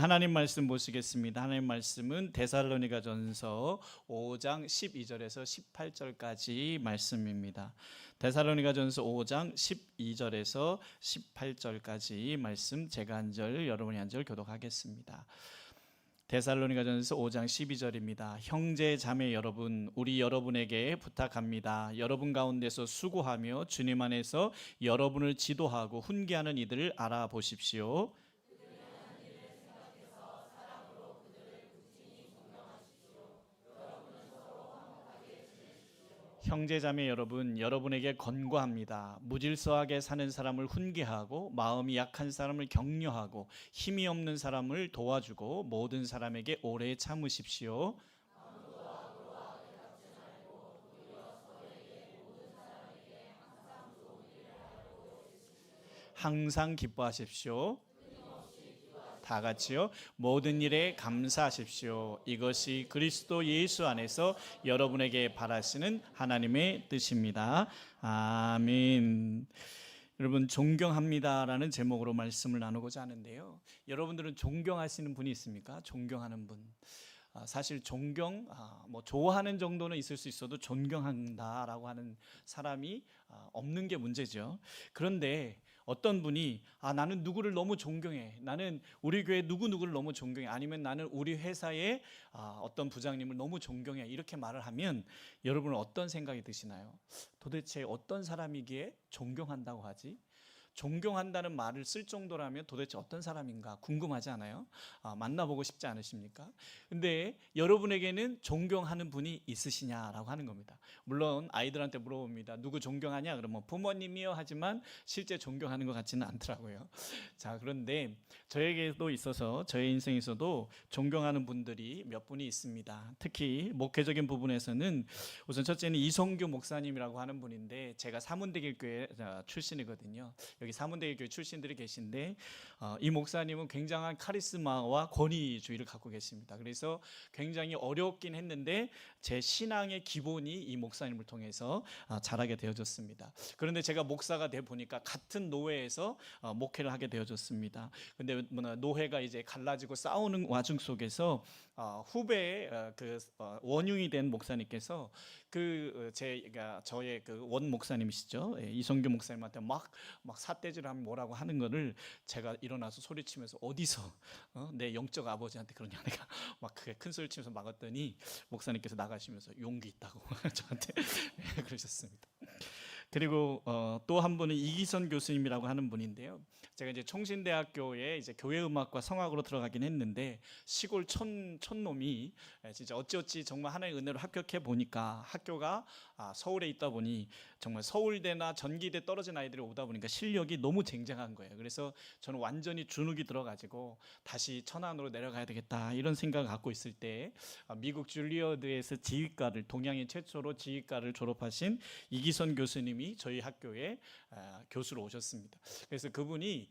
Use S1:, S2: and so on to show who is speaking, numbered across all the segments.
S1: 하나님 말씀 보시겠습니다. 하나님 말씀은 데살로니가전서 5장 12절에서 18절까지 말씀입니다. 데살로니가전서 5장 12절에서 18절까지 말씀, 제가 한 절, 여러분이 한 절 교독하겠습니다. 데살로니가전서 5장 12절입니다. 형제 자매 여러분, 우리 여러분에게 부탁합니다. 여러분 가운데서 수고하며 주님 안에서 여러분을 지도하고 훈계하는 이들을 알아보십시오. 형제자매 여러분, 여러분에게 권고합니다. 무질서하게 사는 사람을 훈계하고 마음이 약한 사람을 격려하고 힘이 없는 사람을 도와주고 모든 사람에게 오래 참으십시오. 항상 기뻐하십시오. 다 같이요. 모든 일에 감사하십시오. 이것이 그리스도 예수 안에서 여러분에게 바라시는 하나님의 뜻입니다. 아멘. 여러분, 존경합니다라는 제목으로 말씀을 나누고자 하는데요. 여러분들은 존경하시는 분이 있습니까? 존경하는 분. 사실 존경, 좋아하는 정도는 있을 수 있어도 존경한다라고 하는 사람이 없는 게 문제죠. 그런데 어떤 분이 나는 누구를 너무 존경해, 나는 우리 교회 누구누구를 너무 존경해, 아니면 나는 우리 회사의 어떤 부장님을 너무 존경해, 이렇게 말을 하면 여러분은 어떤 생각이 드시나요? 도대체 어떤 사람이기에 존경한다고 하지? 존경한다는 말을 쓸 정도라면 도대체 어떤 사람인가 궁금하지 않아요? 만나보고 싶지 않으십니까? 근데 여러분에게는 존경하는 분이 있으시냐라고 하는 겁니다. 물론 아이들한테 물어봅니다. 누구 존경하냐? 그러면 부모님이요 하지만 실제 존경하는 것 같지는 않더라고요. 자, 그런데 저에게도 있어서, 저의 인생에서도 존경하는 분들이 몇 분이 있습니다. 특히 목회적인 부분에서는 우선 첫째는 이성규 목사님이라고 하는 분인데, 제가 사문대길교회 출신이거든요. 여기 사문대교회 출신들이 계신데 이 목사님은 굉장한 카리스마와 권위주의를 갖고 계십니다. 그래서 굉장히 어렵긴 했는데 제 신앙의 기본이 이 목사님을 통해서 자라게 되어졌습니다. 그런데 제가 목사가 돼 보니까 같은 노회에서 목회를 하게 되어졌습니다. 근데 노회가 이제 갈라지고 싸우는 와중 속에서 후배의 원흉이 된 목사님께서 저의 원 목사님이시죠, 이성규 목사님한테 막 삿대질을 하면 뭐라고 하는 거를 제가 일어나서 소리치면서 어디서 내 영적 아버지한테 그러냐, 내가 막 그게 큰 소리 치면서 막았더니 목사님께서 나가시면서 용기 있다고 저한테 그러셨습니다. 그리고 또 한 분은 이기선 교수님이라고 하는 분인데요. 제가 이제 총신대학교에 이제 교회음악과 성악으로 들어가긴 했는데 시골 촌놈이 진짜 어찌어찌 정말 하나님의 은혜로 합격해 보니까, 학교가 서울에 있다 보니 정말 서울대나 전기대 떨어진 아이들이 오다 보니까 실력이 너무 쟁쟁한 거예요. 그래서 저는 완전히 주눅이 들어가지고 다시 천안으로 내려가야 되겠다 이런 생각을 갖고 있을 때 미국 줄리어드에서 지휘과를, 동양인 최초로 지휘과를 졸업하신 이기선 교수님이 저희 학교에 교수로 오셨습니다. 그래서 그분이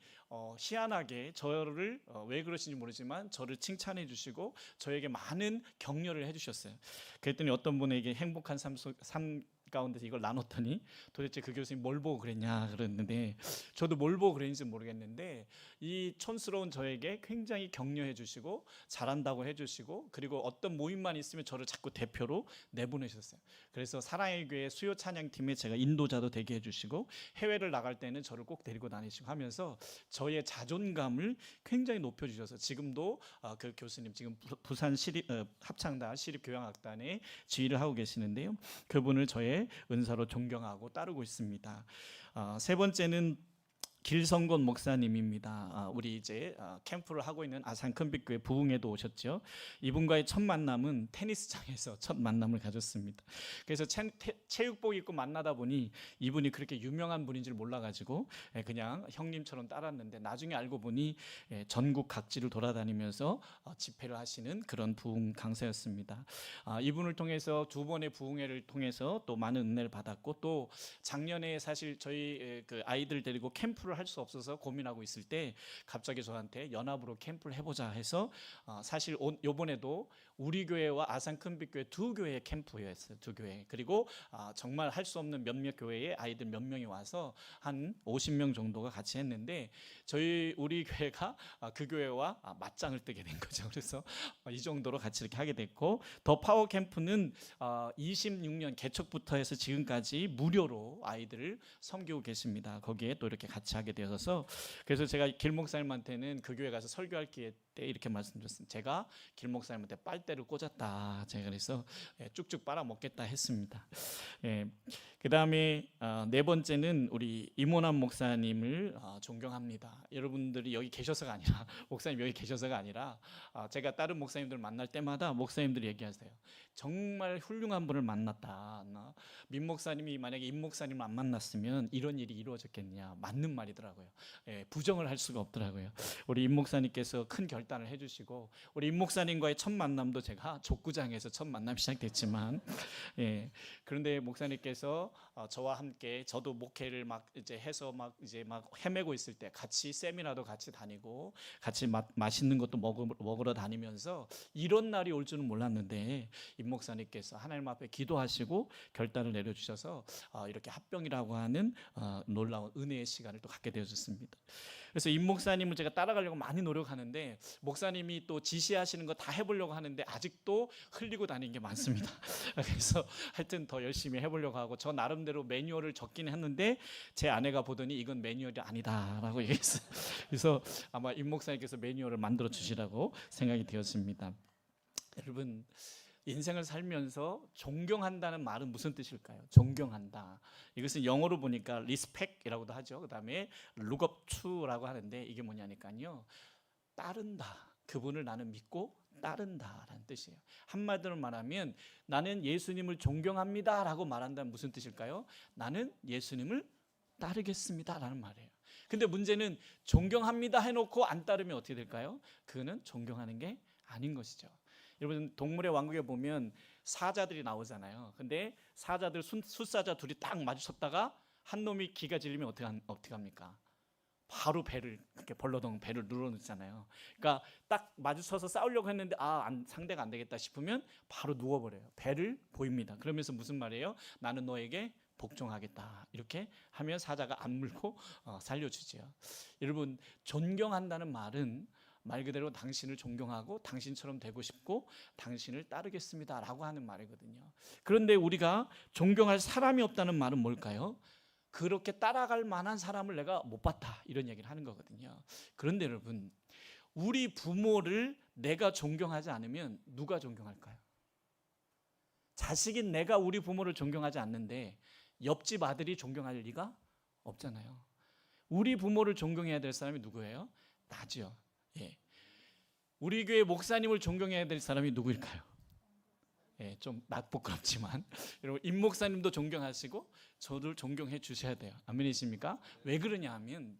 S1: 희한하게 저를 왜 그러신지 모르지만 저를 칭찬해 주시고 저에게 많은 격려를 해 주셨어요. 그랬더니 어떤 분에게 행복한 삶 가운데서 이걸 나눴더니 도대체 그 교수님 뭘 보고 그랬냐 그랬는데, 저도 뭘 보고 그랬는지 모르겠는데 이 촌스러운 저에게 굉장히 격려해 주시고 잘한다고 해 주시고, 그리고 어떤 모임만 있으면 저를 자꾸 대표로 내보내셨어요. 그래서 사랑의 교회 수요 찬양팀에 제가 인도자도 되게 해 주시고, 해외를 나갈 때는 저를 꼭 데리고 다니시고 하면서 저의 자존감을 굉장히 높여 주셔서 지금도 그 교수님 지금 부산 합창단 시립교향악단에 지휘를 하고 계시는데요. 그분을 저의 은사로 존경하고 따르고 있습니다. 세 번째는 길성건 목사님입니다. 우리 이제 캠프를 하고 있는 아산 큰빛교회 부흥회도 오셨죠. 이분과의 첫 만남은 테니스장에서 첫 만남을 가졌습니다. 그래서 체육복 입고 만나다 보니 이분이 그렇게 유명한 분인 줄 몰라가지고 그냥 형님처럼 따랐는데, 나중에 알고 보니 전국 각지를 돌아다니면서 집회를 하시는 그런 부흥 강사였습니다. 이분을 통해서 두 번의 부흥회를 통해서 또 많은 은혜를 받았고, 또 작년에 사실 저희 그 아이들 데리고 캠프를 캠프를 할 수 없어서 고민하고 있을 때 갑자기 저한테 연합으로 캠프를 해보자 해서 사실 요번에도 우리 교회와 아산 큰빛교회 두 교회의 캠프였어요. 두 교회. 그리고 정말 할 수 없는 몇몇 교회의 아이들 몇 명이 와서 한 50명 정도가 같이 했는데 우리 교회가 그 교회와 맞짱을 뜨게 된 거죠. 그래서 이 정도로 같이 이렇게 하게 됐고, 더 파워 캠프는 26년 개척부터 해서 지금까지 무료로 아이들을 섬기고 계십니다. 거기에 또 이렇게 같이 하게 되어서, 그래서 제가 길 목사님한테는 그 교회 가서 설교할 기회 때 이렇게 말씀드렸습니다. 제가 길 목사님한테 빨대를 꽂았다. 제가 그래서 쭉쭉 빨아먹겠다 했습니다. 그 다음에 네 번째는 우리 임원환 목사님을 존경합니다. 여러분들이 여기 계셔서가 아니라 목사님 여기 계셔서가 아니라 제가 다른 목사님들 만날 때마다 목사님들이 얘기하세요. 정말 훌륭한 분을 만났다. 민 목사님이 만약에 임 목사님을 안 만났으면 이런 일이 이루어졌겠냐. 맞는 말이더라고요. 부정을 할 수가 없더라고요. 우리 임 목사님께서 큰 결단을 해주시고, 우리 임 목사님과의 첫 만남도 제가 족구장에서 첫 만남이 시작됐지만, 그런데 목사님께서 저와 함께, 저도 목회를 막 이제 해서 막 헤매고 있을 때 같이 세미나도 같이 다니고 같이 맛있는 것도 먹으러 다니면서 이런 날이 올 줄은 몰랐는데 임 목사님께서 하나님 앞에 기도하시고 결단을 내려주셔서 이렇게 합병이라고 하는 놀라운 은혜의 시간을 또 갖게 되어졌습니다. 그래서 임 목사님을 제가 따라가려고 많이 노력하는데 목사님이 또 지시하시는 거 다 해보려고 하는데 아직도 흘리고 다니는 게 많습니다. 그래서 하여튼 더 열심히 해보려고 하고, 저 나름대로 매뉴얼을 적긴 했는데 제 아내가 보더니 이건 매뉴얼이 아니다라고 얘기했어요. 그래서 아마 임 목사님께서 매뉴얼을 만들어 주시라고 생각이 되었습니다. 여러분, 인생을 살면서 존경한다는 말은 무슨 뜻일까요? 존경한다. 이것은 영어로 보니까 respect이라고도 하죠. 그 다음에 look up to라고 하는데 이게 뭐냐니까요, 따른다. 그분을 나는 믿고 따른다라는 뜻이에요. 한마디로 말하면 나는 예수님을 존경합니다라고 말한다면 무슨 뜻일까요? 나는 예수님을 따르겠습니다라는 말이에요. 근데 문제는 존경합니다 해놓고 안 따르면 어떻게 될까요? 그거는 존경하는 게 아닌 것이죠. 여러분, 동물의 왕국에 보면 사자들이 나오잖아요. 근데 사자들 숫사자 둘이 딱 마주쳤다가 한 놈이 기가 질리면 어떻게 합니까? 바로 배를 이렇게 벌러덩 배를 눌러놓잖아요. 그러니까 딱 마주쳐서 싸우려고 했는데 상대가 안 되겠다 싶으면 바로 누워버려요. 배를 보입니다. 그러면서 무슨 말이에요? 나는 너에게 복종하겠다. 이렇게 하면 사자가 안 물고 살려주죠. 여러분, 존경한다는 말은 말 그대로 당신을 존경하고 당신처럼 되고 싶고 당신을 따르겠습니다 라고 하는 말이거든요. 그런데 우리가 존경할 사람이 없다는 말은 뭘까요? 그렇게 따라갈 만한 사람을 내가 못 봤다, 이런 얘기를 하는 거거든요. 그런데 여러분, 우리 부모를 내가 존경하지 않으면 누가 존경할까요? 자식인 내가 우리 부모를 존경하지 않는데 옆집 아들이 존경할 리가 없잖아요. 우리 부모를 존경해야 될 사람이 누구예요? 나죠. 우리 교회 목사님을 존경해야 될 사람이 누구일까요? 좀 부끄럽지만 여러분, 임 목사님도 존경하시고 저를 존경해 주셔야 돼요. 아멘이십니까? 왜 그러냐 하면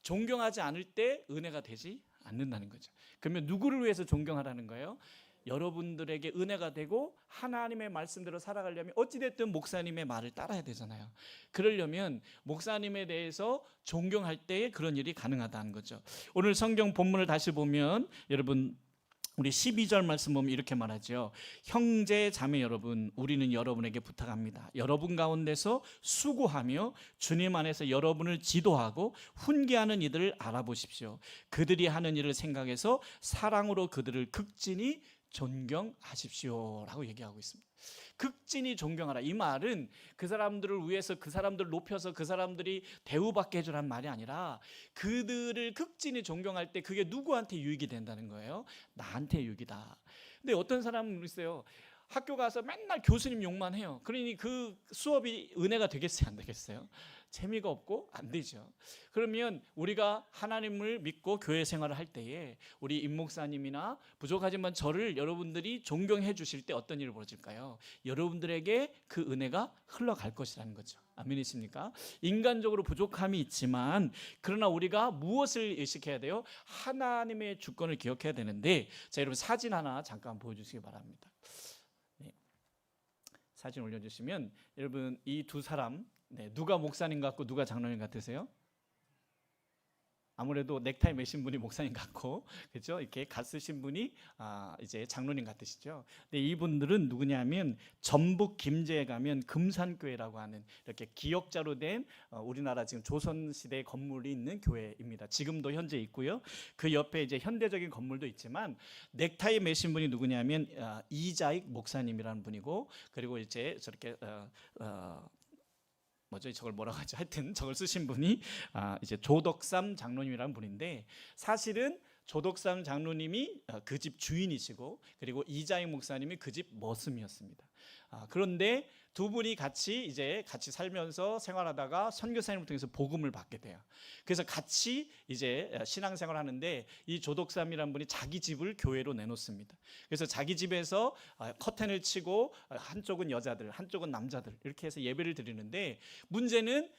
S1: 존경하지 않을 때 은혜가 되지 않는다는 거죠. 그러면 누구를 위해서 존경하라는 거예요? 여러분들에게 은혜가 되고 하나님의 말씀대로 살아가려면 어찌됐든 목사님의 말을 따라야 되잖아요. 그러려면 목사님에 대해서 존경할 때에 그런 일이 가능하다는 거죠. 오늘 성경 본문을 다시 보면 여러분, 우리 12절 말씀 보면 이렇게 말하죠. 형제 자매 여러분, 우리는 여러분에게 부탁합니다. 여러분 가운데서 수고하며 주님 안에서 여러분을 지도하고 훈계하는 이들을 알아보십시오. 그들이 하는 일을 생각해서 사랑으로 그들을 극진히 존경하십시오 라고 얘기하고 있습니다. 극진히 존경하라. 이 말은 그 사람들을 위해서 그 사람들을 높여서 그 사람들이 대우받게 해주라는 말이 아니라 그들을 극진히 존경할 때 그게 누구한테 유익이 된다는 거예요? 나한테 유익이다. 근데 어떤 사람은 있어요. 학교 가서 맨날 교수님 욕만 해요. 그러니 그 수업이 은혜가 되겠어요, 안 되겠어요? 재미가 없고 안 되죠. 그러면 우리가 하나님을 믿고 교회 생활을 할 때에 우리 임 목사님이나 부족하지만 저를 여러분들이 존경해 주실 때 어떤 일이 벌어질까요? 여러분들에게 그 은혜가 흘러갈 것이라는 거죠. 아멘이십니까? 인간적으로 부족함이 있지만 그러나 우리가 무엇을 의식해야 돼요? 하나님의 주권을 기억해야 되는데, 자, 여러분 사진 하나 잠깐 보여주시기 바랍니다. 사진 올려주시면 여러분, 이 두 사람 누가 목사님 같고 누가 장로님 같으세요? 아무래도 넥타이 매신 분이 목사님 같고, 그렇죠? 이렇게 갓 쓰신 분이 이제 장로님 같으시죠. 근데 이분들은 누구냐면 전북 김제에 가면 금산교회라고 하는 이렇게 기역자로 된 우리나라 지금 조선 시대 건물이 있는 교회입니다. 지금도 현재 있고요. 그 옆에 이제 현대적인 건물도 있지만 넥타이 매신 분이 누구냐면 이자익 목사님이라는 분이고, 그리고 이제 저렇게 뭐죠? 저걸 뭐라고 하죠? 하여튼 저걸 쓰신 분이 이제 조덕삼 장로님이라는 분인데, 사실은 조덕삼 장로님이 그 집 주인이시고, 그리고 이자익 목사님이 그 집 머슴이었습니다. 그런데 두 분이 같이 살면서 생활하다가 선교사님을 통해서 복음을 받게 돼요. 그래서 같이 이제 신앙생활을 하는데, 이 조덕삼이라는 분이 자기 집을 교회로 내놓습니다. 그래서 자기 집에서 커튼을 치고 한쪽은 여자들, 한쪽은 남자들 이렇게 해서 예배를 드리는데, 문제는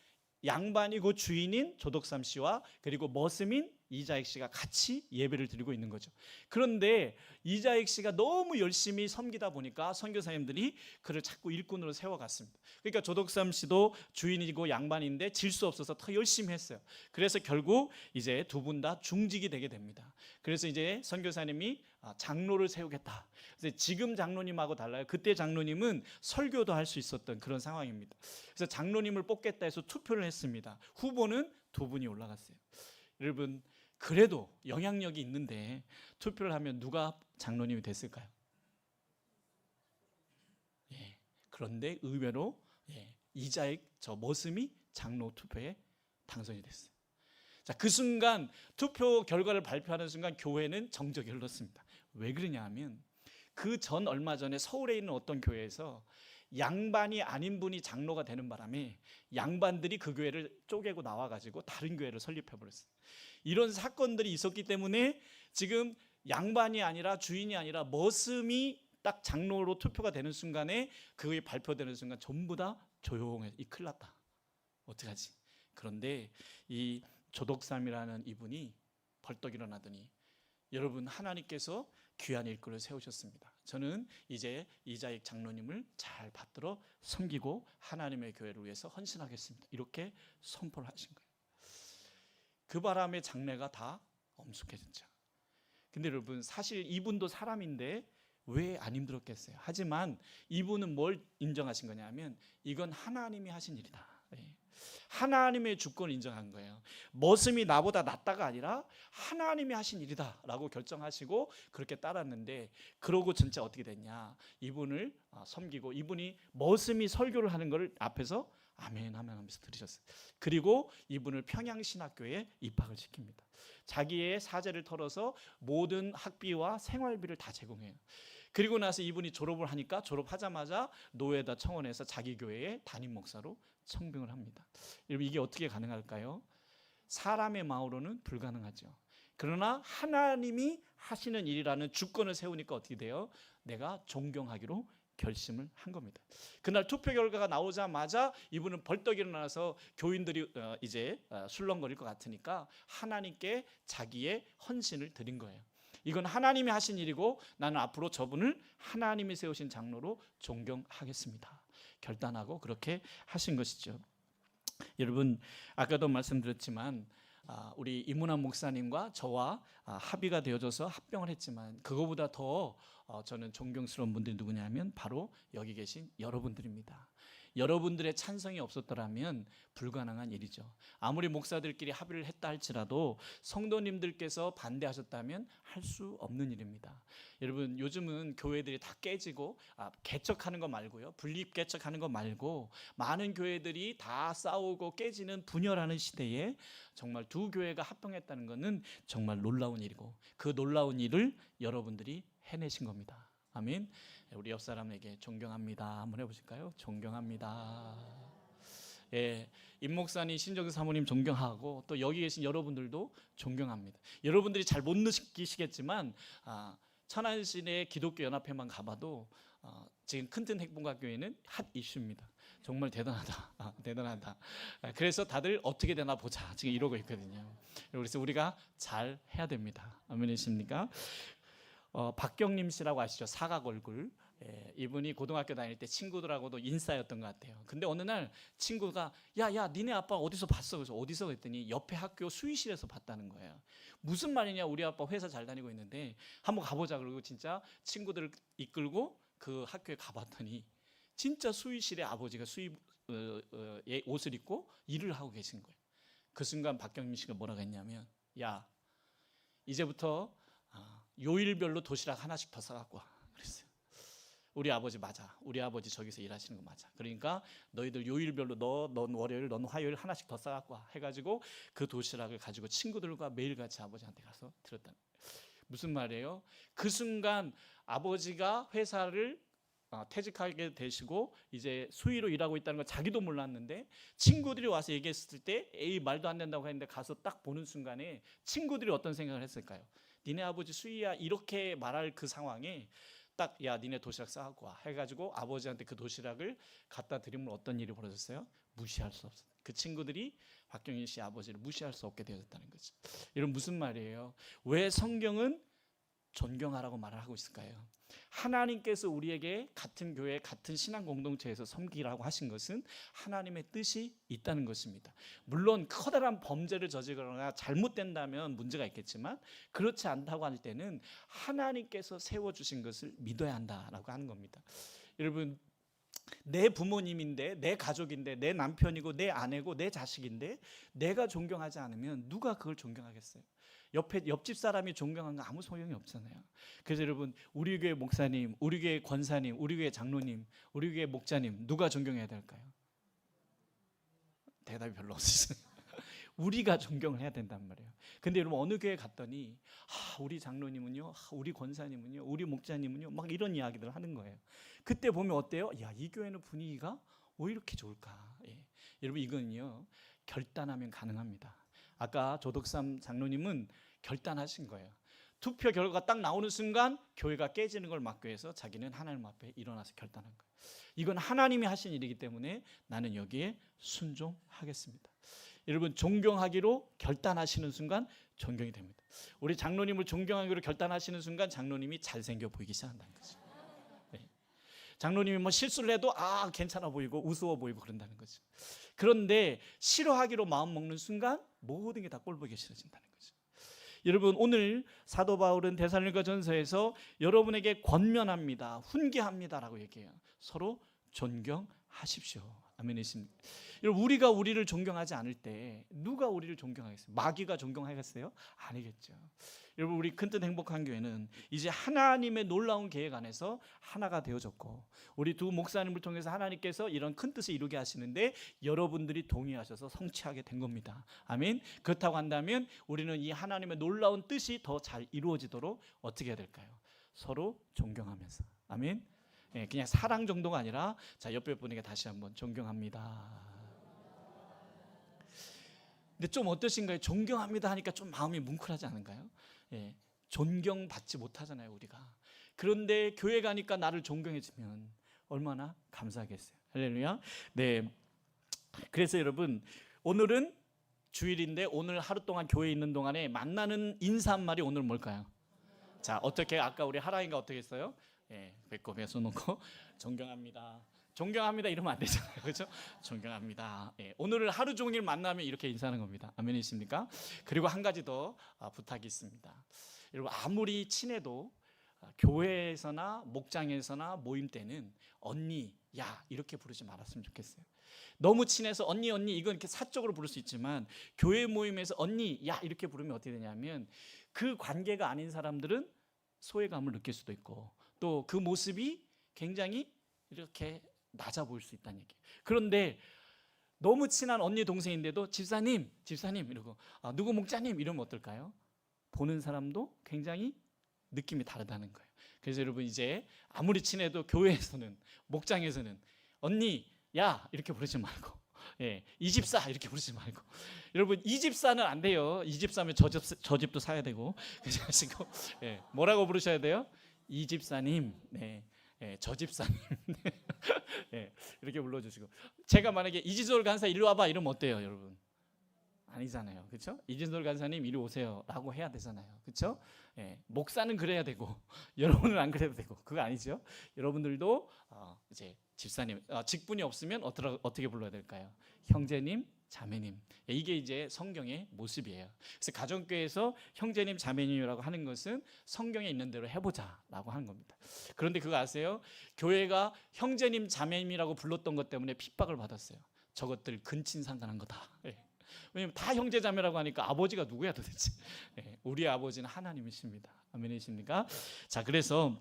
S1: 양반이고 주인인 조덕삼 씨와 그리고 머슴인 이자익 씨가 같이 예배를 드리고 있는 거죠. 그런데 이자익 씨가 너무 열심히 섬기다 보니까 선교사님들이 그를 자꾸 일꾼으로 세워갔습니다. 그러니까 조덕삼 씨도 주인이고 양반인데 질 수 없어서 더 열심히 했어요. 그래서 결국 이제 두 분 다 중직이 되게 됩니다. 그래서 이제 선교사님이 장로를 세우겠다. 그래서 지금 장로님하고 달라요. 그때 장로님은 설교도 할 수 있었던 그런 상황입니다. 그래서 장로님을 뽑겠다 해서 투표를 했습니다. 후보는 두 분이 올라갔어요. 여러분, 그래도 영향력이 있는데 투표를 하면 누가 장로님이 됐을까요? 그런데 의외로 이자익 저 머슴이 장로 투표에 당선이 됐어요. 자, 그 순간 투표 결과를 발표하는 순간 교회는 정적이 흘렀습니다. 왜 그러냐 하면 그 전 얼마 전에 서울에 있는 어떤 교회에서 양반이 아닌 분이 장로가 되는 바람에 양반들이 그 교회를 쪼개고 나와가지고 다른 교회를 설립해버렸어요. 이런 사건들이 있었기 때문에 지금 양반이 아니라 주인이 아니라 머슴이 딱 장로로 투표가 되는 순간에, 그게 발표되는 순간 전부 다 조용해. 큰일 났다. 어떡하지? 그런데 이 조덕삼이라는 이분이 벌떡 일어나더니, 여러분, 하나님께서 귀한 일꾼을 세우셨습니다. 저는 이제 이자익 장로님을 잘 받들어 섬기고 하나님의 교회를 위해서 헌신하겠습니다. 이렇게 선포를 하신 거예요. 그 바람에 장례가 다 엄숙해졌죠. 근데 여러분, 사실 이분도 사람인데 왜 안 힘들었겠어요? 하지만 이분은 뭘 인정하신 거냐면 이건 하나님이 하신 일이다. 하나님의 주권을 인정한 거예요. 머슴이 나보다 낫다가 아니라 하나님이 하신 일이다 라고 결정하시고 그렇게 따랐는데, 그러고 진짜 어떻게 됐냐, 이분을 섬기고 이분이 머슴이 설교를 하는 걸 앞에서 아멘 하면서 들으셨어요. 그리고 이분을 평양신학교에 입학을 시킵니다. 자기의 사재를 털어서 모든 학비와 생활비를 다 제공해요. 그리고 나서 이분이 졸업을 하니까 졸업하자마자 노예다 청원해서 자기 교회의 담임 목사로 청빙을 합니다. 여러분, 이게 어떻게 가능할까요? 사람의 마음으로는 불가능하죠. 그러나 하나님이 하시는 일이라는 주권을 세우니까 어떻게 돼요? 내가 존경하기로 결심을 한 겁니다. 그날 투표 결과가 나오자마자 이분은 벌떡 일어나서 교인들이 이제 술렁거릴 것 같으니까 하나님께 자기의 헌신을 드린 거예요. 이건 하나님이 하신 일이고 나는 앞으로 저분을 하나님이 세우신 장로로 존경하겠습니다. 결단하고 그렇게 하신 것이죠. 여러분, 아까도 말씀드렸지만 우리 이문환 목사님과 저와 합의가 되어져서 합병을 했지만, 그거보다 더 저는 존경스러운 분들이 누구냐면 바로 여기 계신 여러분들입니다. 여러분들의 찬성이 없었더라면 불가능한 일이죠. 아무리 목사들끼리 합의를 했다 할지라도 성도님들께서 반대하셨다면 할 수 없는 일입니다. 여러분, 요즘은 교회들이 다 깨지고 개척하는 거 말고요, 분립 개척하는 거 말고 많은 교회들이 다 싸우고 깨지는 분열하는 시대에 정말 두 교회가 합병했다는 것은 정말 놀라운 일이고, 그 놀라운 일을 여러분들이 해내신 겁니다. 아멘. 우리 옆 사람에게 존경합니다 한번 해보실까요? 존경합니다. 임 목사님, 신정수 사모님 존경하고 또 여기 계신 여러분들도 존경합니다. 여러분들이 잘 못 느끼시겠지만 천안시내 기독교 연합회만 가봐도 지금 큰튼 핵본가교회는 핫 이슈입니다. 정말 대단하다. 대단하다. 그래서 다들 어떻게 되나 보자 지금 이러고 있거든요. 그래서 우리가 잘 해야 됩니다. 아멘이십니까? 박경림 씨라고 아시죠? 사각 얼굴. 이분이 고등학교 다닐 때 친구들하고도 인싸였던 것 같아요. 근데 어느 날 친구가 야 니네 아빠 어디서 봤어? 그래서 어디서 그랬더니 옆에 학교 수의실에서 봤다는 거예요. 무슨 말이냐, 우리 아빠 회사 잘 다니고 있는데 한번 가보자. 그러고 진짜 친구들을 이끌고 그 학교에 가봤더니 진짜 수의실에 아버지가 옷을 입고 일을 하고 계신 거예요. 그 순간 박경림 씨가 뭐라고 했냐면, 야 이제부터 요일별로 도시락 하나씩 더 싸갖고 와 그랬어요. 우리 아버지 맞아. 우리 아버지 저기서 일하시는 거 맞아. 그러니까 너희들 요일별로 넌 월요일, 넌 화요일 하나씩 더 싸갖고 와 해가지고 그 도시락을 가지고 친구들과 매일같이 아버지한테 가서 들었다. 무슨 말이에요? 그 순간 아버지가 회사를 퇴직하게 되시고 이제 수의로 일하고 있다는 걸 자기도 몰랐는데 친구들이 와서 얘기했을 때 에이 말도 안 된다고 했는데 가서 딱 보는 순간에 친구들이 어떤 생각을 했을까요? 니네 아버지 수의야 이렇게 말할 그 상황에 딱 야 니네 도시락 싸갖고 와 해가지고 아버지한테 그 도시락을 갖다 드리면 어떤 일이 벌어졌어요? 무시할 수 없어요. 그 친구들이 박경일 씨 아버지를 무시할 수 없게 되었다는 거죠. 이런 무슨 말이에요? 왜 성경은 존경하라고 말을 하고 있을까요? 하나님께서 우리에게 같은 교회, 같은 신앙 공동체에서 섬기라고 하신 것은 하나님의 뜻이 있다는 것입니다. 물론 커다란 범죄를 저지르거나 잘못된다면 문제가 있겠지만 그렇지 않다고 할 때는 하나님께서 세워주신 것을 믿어야 한다라고 하는 겁니다. 여러분, 내 부모님인데, 내 가족인데, 내 남편이고 내 아내고 내 자식인데 내가 존경하지 않으면 누가 그걸 존경하겠어요? 옆집 사람이 존경한 거 아무 소용이 없잖아요. 그래서 여러분, 우리 교회 목사님, 우리 교회 권사님, 우리 교회 장로님, 우리 교회 목자님 누가 존경해야 될까요? 대답이 별로 없으세요. 우리가 존경을 해야 된단 말이에요. 근데 여러분, 어느 교회 갔더니 우리 장로님은요, 우리 권사님은요, 우리 목자님은요, 막 이런 이야기들 하는 거예요. 그때 보면 어때요? 야, 이 교회는 분위기가 왜 이렇게 좋을까? 여러분, 이거는요 결단하면 가능합니다. 아까 조덕삼 장로님은 결단하신 거예요. 투표 결과가 딱 나오는 순간 교회가 깨지는 걸 막기 위해서 자기는 하나님 앞에 일어나서 결단한 거예요. 이건 하나님이 하신 일이기 때문에 나는 여기에 순종하겠습니다. 여러분, 존경하기로 결단하시는 순간 존경이 됩니다. 우리 장로님을 존경하기로 결단하시는 순간 장로님이 잘생겨 보이기 시작한다는 거죠. 장로님이 뭐 실수를 해도 괜찮아 보이고 우스워 보이고 그런다는 거죠. 그런데 싫어하기로 마음 먹는 순간 모든 게 다 꼴보기 싫어진다는 거죠. 여러분, 오늘 사도 바울은 데살로니가 전서에서 여러분에게 권면합니다, 훈계합니다라고 얘기해요. 서로 존경하십시오. 아멘이십니까? 여러분, 우리가 우리를 존경하지 않을 때 누가 우리를 존경하겠어요? 마귀가 존경하겠어요? 아니겠죠. 여러분, 우리 큰뜻 행복한 교회는 이제 하나님의 놀라운 계획 안에서 하나가 되어졌고, 우리 두 목사님을 통해서 하나님께서 이런 큰 뜻을 이루게 하시는데 여러분들이 동의하셔서 성취하게 된 겁니다. 아멘. 그렇다고 한다면 우리는 이 하나님의 놀라운 뜻이 더 잘 이루어지도록 어떻게 해야 될까요? 서로 존경하면서. 아멘. 그냥 사랑 정도가 아니라, 자, 옆에 분에게 다시 한번 존경합니다. 근데 좀 어떠신가요? 존경합니다 하니까 좀 마음이 뭉클하지 않은가요? 존경받지 못하잖아요, 우리가. 그런데 교회 가니까 나를 존경해주면 얼마나 감사하겠어요. 할렐루야. 네. 그래서 여러분, 오늘은 주일인데 오늘 하루 동안 교회에 있는 동안에 만나는 인사 한 말이 오늘 뭘까요? 자, 어떻게 아까 우리 하라인가 어떻게 했어요? 배꼽에 손 놓고 존경합니다. 존경합니다 이러면 안 되잖아요, 그렇죠? 존경합니다. 오늘을 하루 종일 만나면 이렇게 인사하는 겁니다. 아멘이십니까? 그리고 한 가지 더 부탁이 있습니다. 여러분, 아무리 친해도 교회에서나 목장에서나 모임 때는 언니, 야 이렇게 부르지 말았으면 좋겠어요. 너무 친해서 언니 이건 이렇게 사적으로 부를 수 있지만 교회 모임에서 언니, 야 이렇게 부르면 어떻게 되냐면 그 관계가 아닌 사람들은 소외감을 느낄 수도 있고 또 그 모습이 굉장히 이렇게 낮아 보일 수 있다는 얘기예요. 그런데 너무 친한 언니 동생인데도 집사님 이러고 누구 목자님 이러면 어떨까요? 보는 사람도 굉장히 느낌이 다르다는 거예요. 그래서 여러분, 이제 아무리 친해도 교회에서는 목장에서는 언니, 야 이렇게 부르지 말고 이 집사 이렇게 부르지 말고, 여러분 이 집사는 안 돼요. 이 집사면 저 집도 사야 되고, 그러시고 뭐라고 부르셔야 돼요? 이 집사님, 저 집사님 이렇게 불러주시고, 제가 만약에 이지솔 간사 일로 와봐 이러면 어때요, 여러분? 아니잖아요. 그렇죠? 이진솔 간사님 이리 오세요라고 해야 되잖아요. 그렇죠? 예, 목사는 그래야 되고 여러분은 안 그래도 되고 그거 아니죠? 여러분들도 이제 집사님 직분이 없으면 어떻게 불러야 될까요? 형제님, 자매님. 예, 이게 이제 성경의 모습이에요. 그래서 가정교회에서 형제님, 자매님이라고 하는 것은 성경에 있는 대로 해보자라고 하는 겁니다. 그런데 그거 아세요? 교회가 형제님, 자매님이라고 불렀던 것 때문에 핍박을 받았어요. 저것들 근친상간한 거다. 예. 왜냐면 다 형제자매라고 하니까 아버지가 누구야 도대체? 예, 우리 아버지는 하나님이십니다. 아멘이십니까? 자, 그래서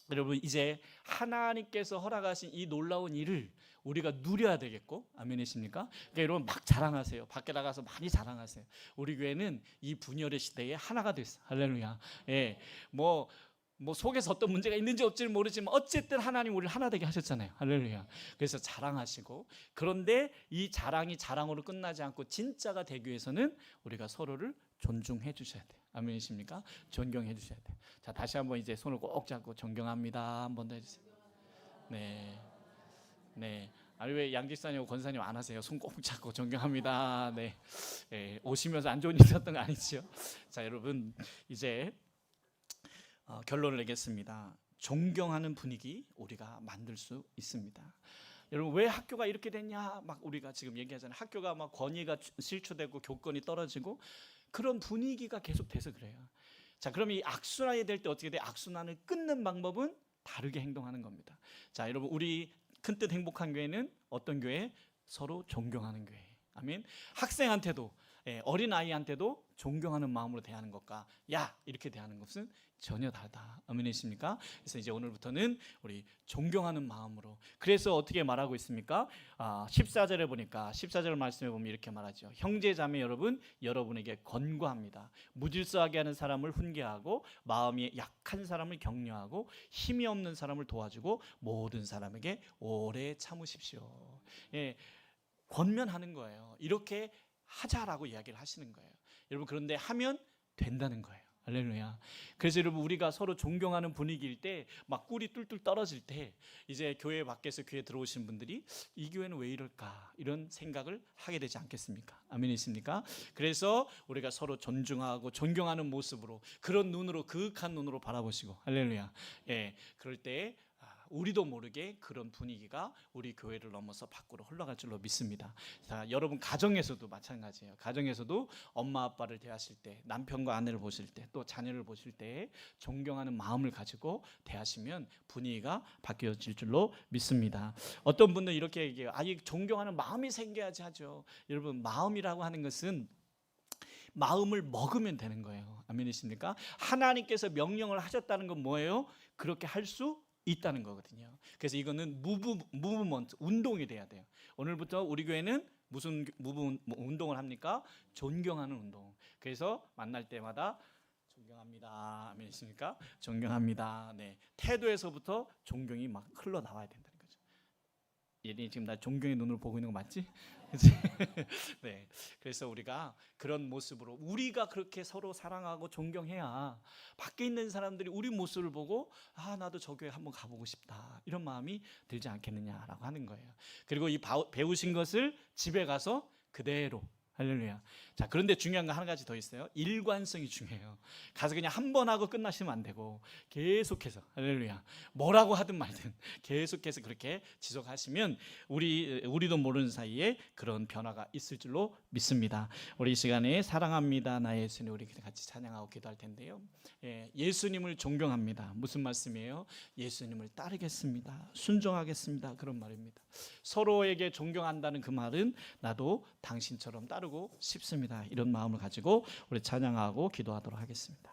S1: 여러분 이제 하나님께서 허락하신 이 놀라운 일을 우리가 누려야 되겠고, 아멘이십니까? 그러니까 여러분 막 자랑하세요. 밖에 나가서 많이 자랑하세요. 우리 교회는 이 분열의 시대에 하나가 됐어. 할렐루야. 예, 뭐 속에서 어떤 문제가 있는지 없지는 모르지만 어쨌든 하나님 우리를 하나 되게 하셨잖아요. 할렐루야. 그래서 자랑하시고, 그런데 이 자랑이 자랑으로 끝나지 않고 진짜가 되기 위해서는 우리가 서로를 존중해 주셔야 돼요. 아멘이십니까? 존경해 주셔야 돼요. 자, 다시 한번 이제 손을 꼭 잡고 존경합니다. 한 번 더 해주세요. 네, 네. 아니 왜 양집사님, 권사님 안 하세요? 손 꼭 잡고 존경합니다. 네, 오시면서 안 좋은 일 있었던 거 아니죠? 자, 여러분 이제 결론을 내겠습니다. 존경하는 분위기 우리가 만들 수 있습니다. 여러분 왜 학교가 이렇게 됐냐? 막 우리가 지금 얘기하잖아요. 학교가 막 권위가 실추되고 교권이 떨어지고 그런 분위기가 계속돼서 그래요. 자, 그럼 이 악순환이 될 때 어떻게 돼? 악순환을 끊는 방법은 다르게 행동하는 겁니다. 자, 여러분 우리 큰뜻 행복한 교회는 어떤 교회? 서로 존경하는 교회. 아멘. 학생한테도 어린 아이한테도 존경하는 마음으로 대하는 것과 야 이렇게 대하는 것은 전혀 다르다. 아멘이십니까? 그래서 이제 오늘부터는 우리 존경하는 마음으로. 그래서 어떻게 말하고 있습니까? 14절에 보니까 14절 말씀에 보면 이렇게 말하죠. 형제 자매 여러분, 여러분에게 권고합니다. 무질서하게 하는 사람을 훈계하고 마음이 약한 사람을 격려하고 힘이 없는 사람을 도와주고 모든 사람에게 오래 참으십시오. 예, 권면하는 거예요. 이렇게 하자라고 이야기를 하시는 거예요. 여러분 그런데 하면 된다는 거예요. 할렐루야. 그래서 여러분 우리가 서로 존경하는 분위기일 때 막 꿀이 뚫뚫 떨어질 때 이제 교회 밖에서 교회 들어오신 분들이 이 교회는 왜 이럴까 이런 생각을 하게 되지 않겠습니까? 아멘이십니까? 그래서 우리가 서로 존중하고 존경하는 모습으로 그런 눈으로 그윽한 눈으로 바라보시고 할렐루야. 예, 그럴 때 우리도 모르게 그런 분위기가 우리 교회를 넘어서 밖으로 흘러갈 줄로 믿습니다. 자, 여러분 가정에서도 마찬가지예요. 가정에서도 엄마 아빠를 대하실 때, 남편과 아내를 보실 때, 또 자녀를 보실 때 존경하는 마음을 가지고 대하시면 분위기가 바뀌어질 줄로 믿습니다. 어떤 분들은 이렇게 얘기해요. 이 존경하는 마음이 생겨야지 하죠. 여러분 마음이라고 하는 것은 마음을 먹으면 되는 거예요. 아멘이십니까? 하나님께서 명령을 하셨다는 건 뭐예요? 그렇게 할 수 있다는 거거든요. 그래서 이거는 무브먼트 운동이 돼야 돼요. 오늘부터 우리 교회는 무슨 운동을 합니까? 존경하는 운동. 그래서 만날 때마다 존경합니다. 아멘이십니까? 존경합니다. 네, 태도에서부터 존경이 막 흘러나와야 된다는 거죠. 얘네 지금 나 존경의 눈으로 보고 있는 거 맞지? 네, 그래서 우리가 그런 모습으로 우리가 그렇게 서로 사랑하고 존경해야 밖에 있는 사람들이 우리 모습을 보고 나도 저 교회 한번 가보고 싶다 이런 마음이 들지 않겠느냐라고 하는 거예요. 그리고 이 배우신 것을 집에 가서 그대로 할렐루야. 자, 그런데 중요한 거 한 가지 더 있어요. 일관성이 중요해요. 가서 그냥 한 번 하고 끝나시면 안 되고 계속해서 할렐루야. 뭐라고 하든 말든 계속해서 그렇게 지속하시면 우리도 모르는 사이에 그런 변화가 있을 줄로 믿습니다. 우리 이 시간에 사랑합니다 나의 예수님 우리 같이 찬양하고 기도할 텐데요. 예수님을 존경합니다. 무슨 말씀이에요? 예수님을 따르겠습니다. 순종하겠습니다. 그런 말입니다. 서로에게 존경한다는 그 말은 나도 당신처럼 따르고 싶습니다. 이런 마음을 가지고 우리 찬양하고 기도하도록 하겠습니다.